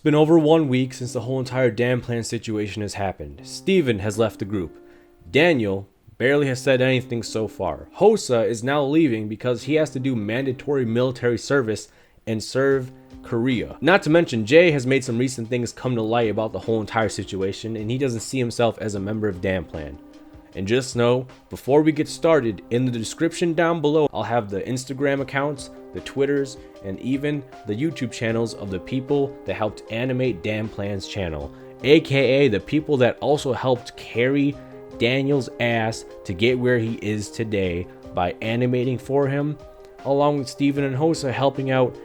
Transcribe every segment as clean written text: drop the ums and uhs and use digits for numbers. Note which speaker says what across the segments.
Speaker 1: been over 1 week since the whole entire DanPlan situation has happened. Steven has left the group. Daniel barely has said anything so far. Hosuh is now leaving because he has to do mandatory military service and serve Korea. Not to mention, Jay has made some recent things come to light about the whole entire situation, and he doesn't see himself as a member of DanPlan. And just know, before we get started, in the description down below, I'll have the Instagram accounts, the Twitters, and even the YouTube channels of the people that helped animate DanPlan's channel, aka the people that also helped carry Daniel's ass to get where he is today by animating for him, along with Steven and Hosuh helping out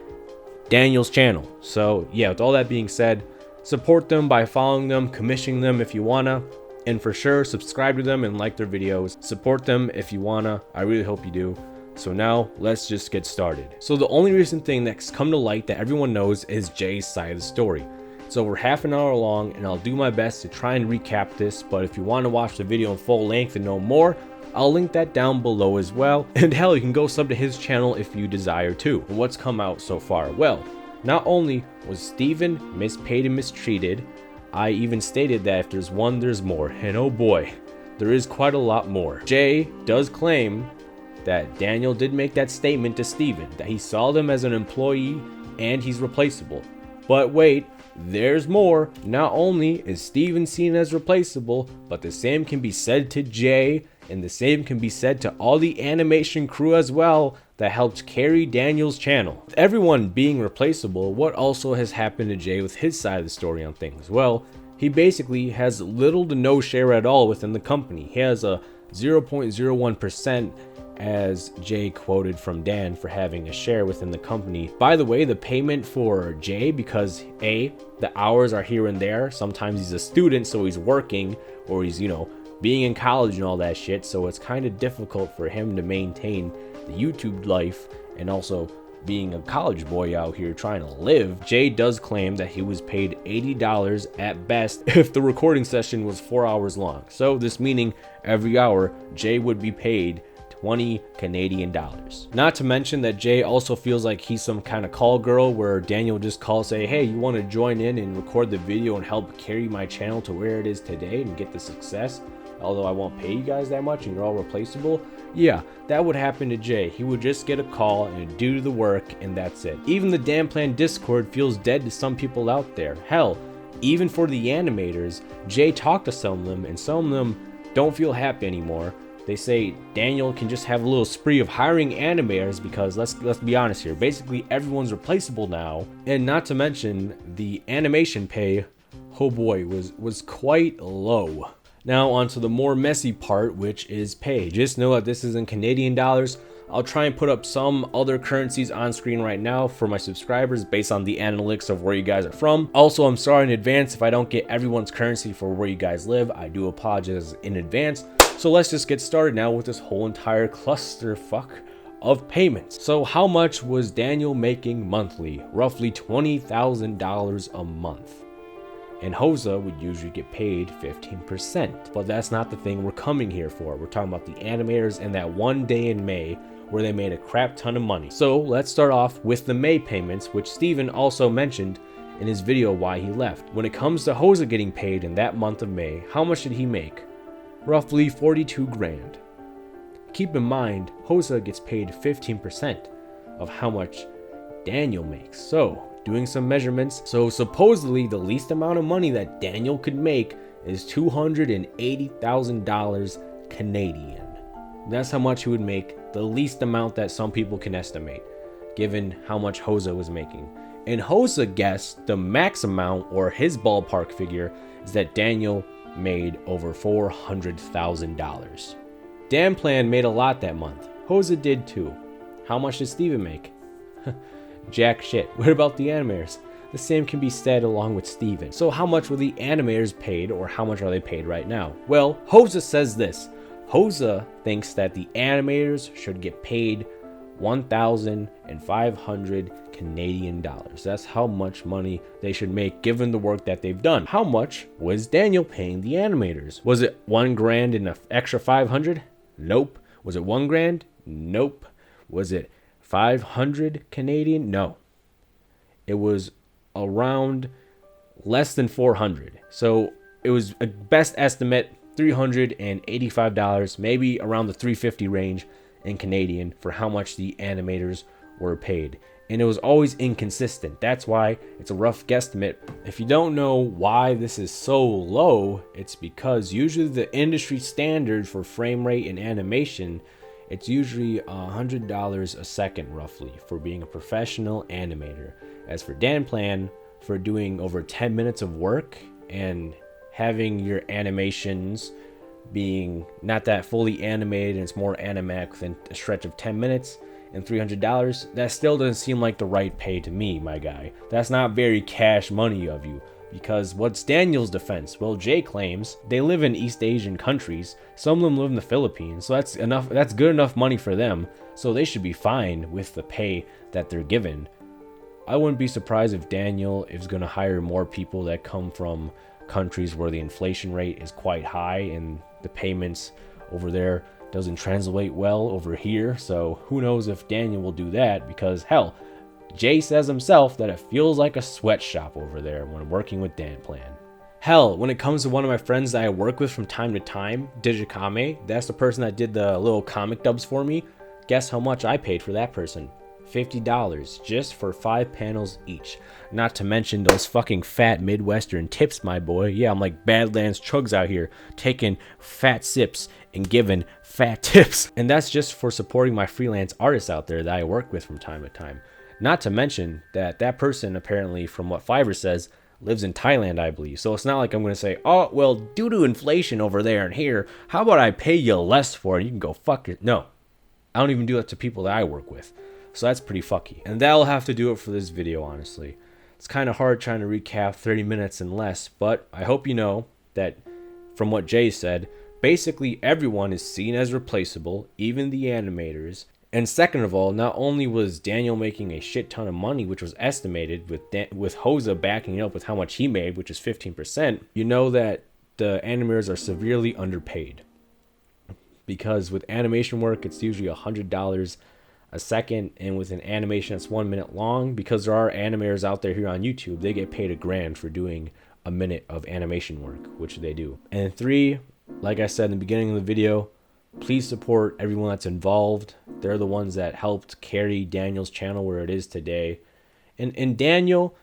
Speaker 1: Daniel's channel. So yeah, with all that being said, support them by following them, commissioning them if you wanna, and for sure subscribe to them and like their videos. Support them if you wanna, I really hope you do. So now let's just get started. So the only recent thing that's come to light that everyone knows is Jay's side of the story. It's over half an hour long, and I'll do my best to try and recap this, but if you want to watch the video in full length and know more, I'll link that down below as well. And hell, you can go sub to his channel if you desire to. And what's come out so far? Well, not only was Steven mispaid and mistreated, I even stated that if there's one, there's more. And oh boy, there is quite a lot more. Jay does claim that Daniel did make that statement to Steven, that he saw them as an employee and he's replaceable. But wait, there's more. Not only is Steven seen as replaceable, but the same can be said to Jay, and the same can be said to all the animation crew as well that helped carry Daniel's channel. With everyone being replaceable, what also has happened to Jay with his side of the story on things? Well, he basically has little to no share at all within the company. He has a 0.01%, as Jay quoted from Dan, for having a share within the company. By the way, the payment for Jay, because the hours are here and there, sometimes he's a student so he's working, or he's being in college and all that shit, so it's kind of difficult for him to maintain the YouTube life and also being a college boy out here trying to live. Jay does claim that he was paid $80 at best if the recording session was 4 hours long. So this meaning every hour Jay would be paid 20 Canadian dollars. Not to mention that Jay also feels like he's some kind of call girl where Daniel just calls, say, hey, you want to join in and record the video and help carry my channel to where it is today and get the success, although I won't pay you guys that much and you're all replaceable? Yeah, that would happen to Jay. He would just get a call and do the work, and that's it. Even the DanPlan Discord feels dead to some people out there. Hell, even for the animators, Jay talked to some of them, and some of them don't feel happy anymore. They say Daniel can just have a little spree of hiring animators because let's be honest here, basically everyone's replaceable now. And not to mention the animation pay, oh boy, was quite low. Now onto the more messy part, which is pay. Just know that this is in Canadian dollars. I'll try and put up some other currencies on screen right now for my subscribers based on the analytics of where you guys are from. Also, I'm sorry in advance if I don't get everyone's currency for where you guys live. I do apologize in advance. So let's just get started now with this whole entire clusterfuck of payments. So how much was Daniel making monthly? Roughly $20,000 a month. And Hosuh would usually get paid 15%. But that's not the thing we're coming here for. We're talking about the animators and that one day in May where they made a crap ton of money. So let's start off with the May payments, which Steven also mentioned in his video why he left. When it comes to Hosuh getting paid in that month of May, how much did he make? Roughly 42 grand. Keep in mind, Hosuh gets paid 15% of how much Daniel makes. So, doing some measurements, so supposedly the least amount of money that Daniel could make is $280,000 Canadian. That's how much he would make, the least amount that some people can estimate, given how much Hosuh was making. And Hosuh guessed the max amount, or his ballpark figure, is that Daniel made over $400,000. DanPlan made a lot that month. Hosuh did too. How much did Steven make? Jack shit. What about the animators? The same can be said along with Steven. So how much were the animators paid, or how much are they paid right now? Well, Hosuh says this. Hosuh thinks that the animators should get paid 1,500 Canadian dollars. That's how much money they should make given the work that they've done. How much was Daniel paying the animators? Was it 1 grand and an extra 500? Nope. Was it 1 grand? Nope. Was it 500 Canadian? No. It was around less than 400. So it was a best estimate $385, maybe around the 350 range in Canadian for how much the animators were paid. And it was always inconsistent. That's why it's a rough guesstimate. If you don't know why this is so low, it's because usually the industry standard for frame rate and animation, it's usually $100 a second roughly for being a professional animator. As for DanPlan, for doing over 10 minutes of work and having your animations being not that fully animated and it's more animatic within a stretch of 10 minutes and $300, that still doesn't seem like the right pay to me, my guy. That's not very cash money of you. Because what's Daniel's defense? Well, Jay claims they live in East Asian countries. Some of them live in the Philippines, so that's enough. That's good enough money for them. So they should be fine with the pay that they're given. I wouldn't be surprised if Daniel is going to hire more people that come from countries where the inflation rate is quite high and the payments over there doesn't translate well over here. So who knows if Daniel will do that, because hell, Jay says himself that it feels like a sweatshop over there when working with DanPlan. Hell, when it comes to one of my friends that I work with from time to time, Digikame, that's the person that did the little comic dubs for me. Guess how much I paid for that person? $50 just for 5 panels each. Not to mention those fucking fat Midwestern tips, my boy. Yeah, I'm like Badlands Chugs out here, taking fat sips and giving fat tips. And that's just for supporting my freelance artists out there that I work with from time to time. Not to mention that that person, apparently, from what Fiverr says, lives in Thailand, I believe. So it's not like I'm going to say, oh, well, due to inflation over there and here, how about I pay you less for it? You can go fuck it. No, I don't even do that to people that I work with. So that's pretty fucky. And that'll have to do it for this video, honestly. It's kind of hard trying to recap 30 minutes and less, but I hope you know that from what Jay said, basically everyone is seen as replaceable, even the animators. And second of all, not only was Daniel making a shit ton of money, which was estimated with Hosuh backing it up with how much he made, which is 15%, you know that the animators are severely underpaid. Because with animation work, it's usually $100 a second, and with an animation that's 1 minute long, because there are animators out there here on YouTube, they get paid $1,000 for doing a minute of animation work, which they do. And 3, like I said in the beginning of the video, please support everyone that's involved. They're the ones that helped carry Daniel's channel where it is today. And Daniel,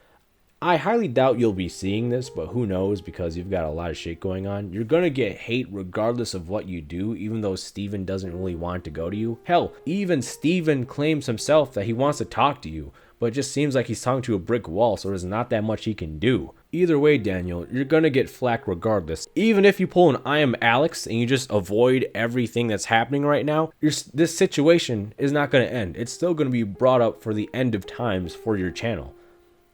Speaker 1: I highly doubt you'll be seeing this, but who knows, because you've got a lot of shit going on. You're going to get hate regardless of what you do, even though Steven doesn't really want to go to you. Hell, even Steven claims himself that he wants to talk to you, but it just seems like he's talking to a brick wall, so there's not that much he can do. Either way, Daniel, you're going to get flack regardless. Even if you pull an I am Alex and you just avoid everything that's happening right now, this situation is not going to end. It's still going to be brought up for the end of times for your channel.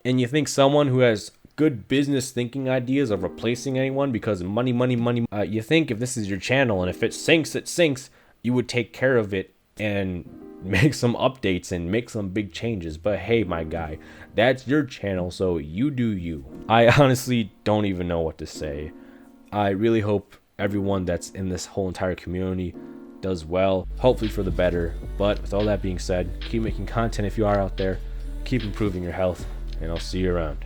Speaker 1: And you think someone who has good business thinking ideas of replacing anyone because of money, you think if this is your channel and if it sinks, you would take care of it and make some updates and make some big changes. But hey, my guy, that's your channel, so you do you. I honestly don't even know what to say. I really hope everyone that's in this whole entire community does well, hopefully for the better. But with all that being said, keep making content if you are out there, keep improving your health, and I'll see you around.